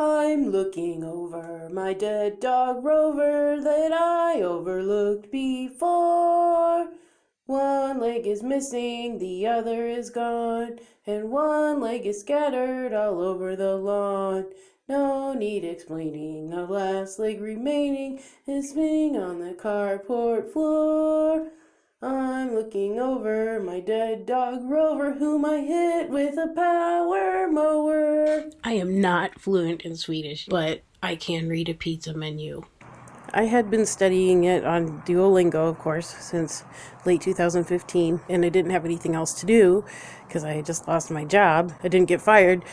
I'm looking over my dead dog Rover that I overlooked before. One leg is missing, the other is gone, and one leg is scattered all over the lawn. No need explaining, the last leg remaining is spinning on the carport floor. I'm looking over my dead dog Rover, whom I hit with a power mower. I am not fluent in Swedish, but I can read a pizza menu. I had been studying it on Duolingo, of course, since late 2015, and I didn't have anything else to do because I had just lost my job. I didn't get fired.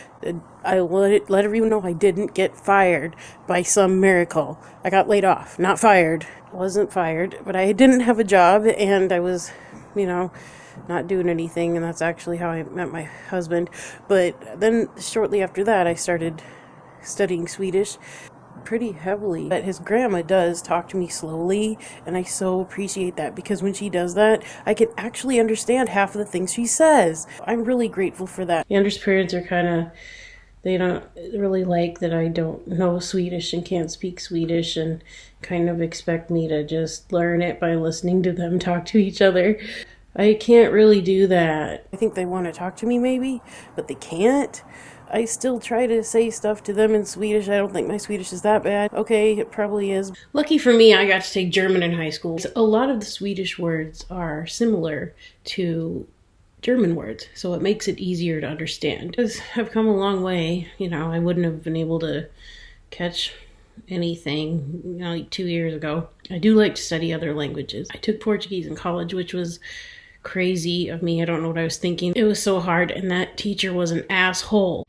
I let everyone know I didn't get fired by some miracle. I got laid off, not fired. Wasn't fired, but I didn't have a job, and I was, not doing anything, and that's actually how I met my husband. But then shortly after that, I started studying Swedish pretty heavily. But his grandma does talk to me slowly, and I so appreciate that, because when she does that, I can actually understand half of the things she says. I'm really grateful for that. Anders' parents are they don't really like that I don't know Swedish and can't speak Swedish, and kind of expect me to just learn it by listening to them talk to each other. I can't really do that. I think they want to talk to me maybe, but they can't. I still try to say stuff to them in Swedish. I don't think my Swedish is that bad. Okay, it probably is. Lucky for me, I got to take German in high school. A lot of the Swedish words are similar to German words, so it makes it easier to understand. I've come a long way. I wouldn't have been able to catch anything like 2 years ago. I do like to study other languages. I took Portuguese in college, which was crazy of me. I don't know what I was thinking. It was so hard, and that teacher was an asshole.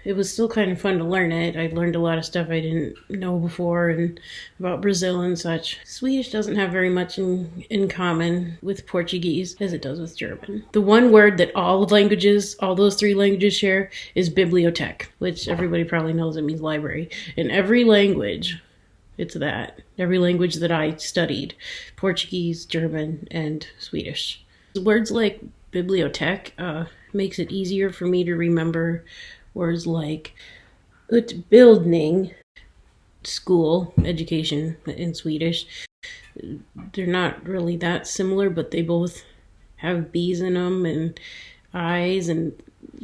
It was still kind of fun to learn it. I learned a lot of stuff I didn't know before, and about Brazil and such. Swedish doesn't have very much in common with Portuguese as it does with German. The one word that all those three languages share is bibliothek, which everybody probably knows it means library. In every language, it's that. Every language that I studied, Portuguese, German, and Swedish. Words like bibliothek makes it easier for me to remember words like utbildning, school, education in Swedish. They're not really that similar, but they both have B's in them and I's, and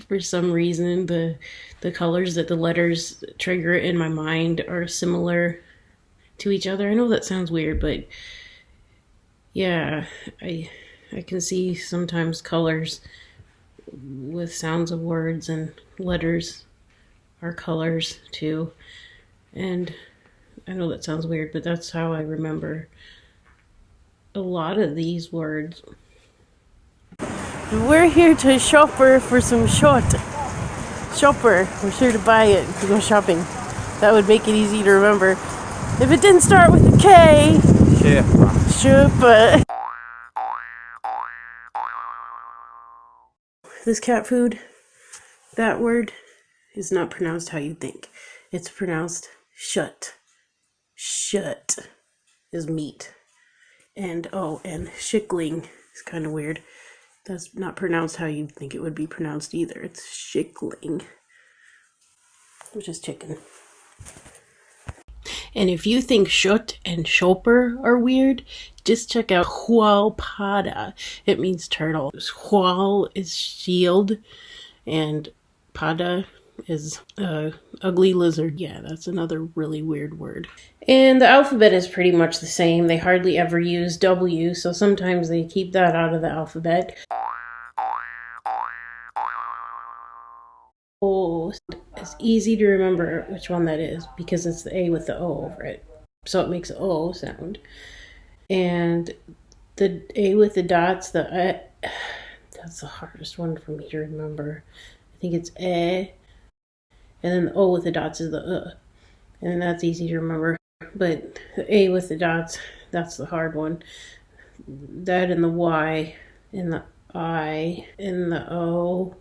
for some reason the colors that the letters trigger in my mind are similar to each other. I know that sounds weird, but yeah, I can see sometimes colors with sounds of words, and letters are colors too. And I know that sounds weird, but that's how I remember a lot of these words. We're here to shopper for some shopper. We're sure to buy it to go shopping. That would make it easy to remember. If it didn't start with a K. Shopper. This cat food, that word is not pronounced how you think. It's pronounced shut. Shut is meat. And schickling is kind of weird. That's not pronounced how you'd think it would be pronounced either. It's schickling, which is chicken. And if you think shut and shopper are weird, just check out hualpada. It means turtle. Hual is shield, and pada is ugly lizard. Yeah, that's another really weird word. And the alphabet is pretty much the same. They hardly ever use W, so sometimes they keep that out of the alphabet. O. It's easy to remember which one that is because it's the A with the O over it. So it makes an O sound. And the A with the dots, that's the hardest one for me to remember. I think it's E. And then the O with the dots is the And then that's easy to remember. But the A with the dots, that's the hard one. That and the Y and the I and the O.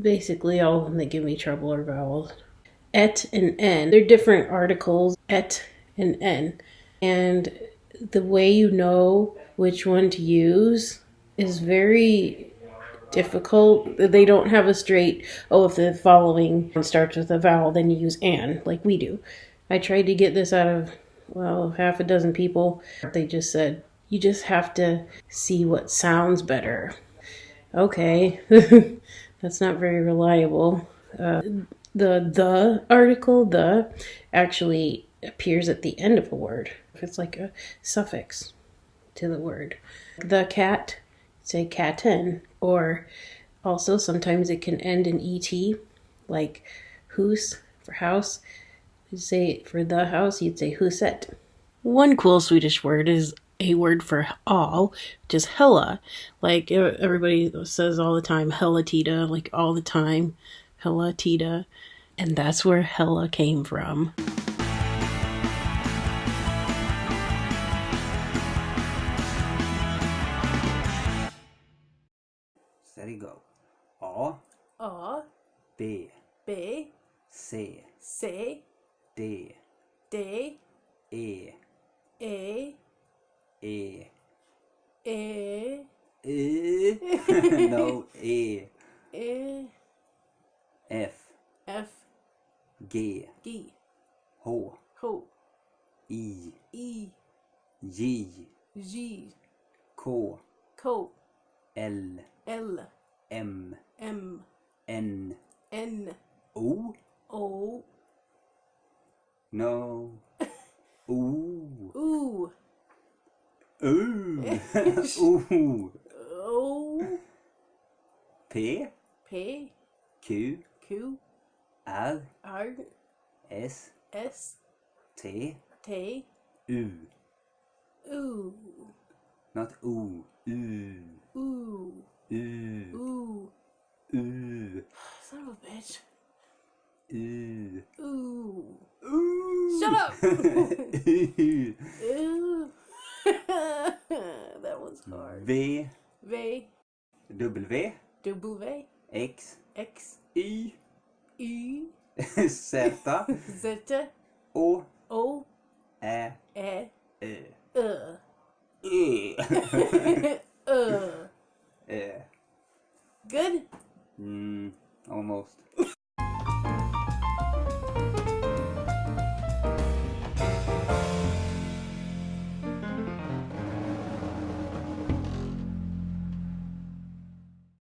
Basically, all of them that give me trouble are vowels. Et and N. They're different articles, et and N. And the way you know which one to use is very difficult. They don't have a straight, oh, if the following starts with a vowel, then you use an, like we do. I tried to get this out of, well, half a dozen people. They just said, you just have to see what sounds better. Okay, that's not very reliable. The article, the, actually appears at the end of a word. It's like a suffix to the word. The cat, say caten, or also sometimes it can end in et, like hus for house. You'd say for the house, you'd say huset. One cool Swedish word is a word for all, which is hella. Like everybody says all the time, hella tita, like all the time, hella tita. And that's where hella came from. Steady go. A, A, B, B, C, C, D, D, E, E, E, E, E, no, E, E, F, F, G, G, H, H, I, E, J, G, K, K, L, L, M, M, N, N, O, O, no, O, U, O, O, O, P, P, Q, Q, R, R, S, S, T, T, U, U, not O, U, U, U, U, U, son of a bitch. U, Ooh. U. Shut up! U. Ew. That was hard. V, V, W, W, X, X, Y, Y, Z, Z, O, O, Ä, Ä, Ö. Ö. Ö. Ö. Ö. Good? Almost.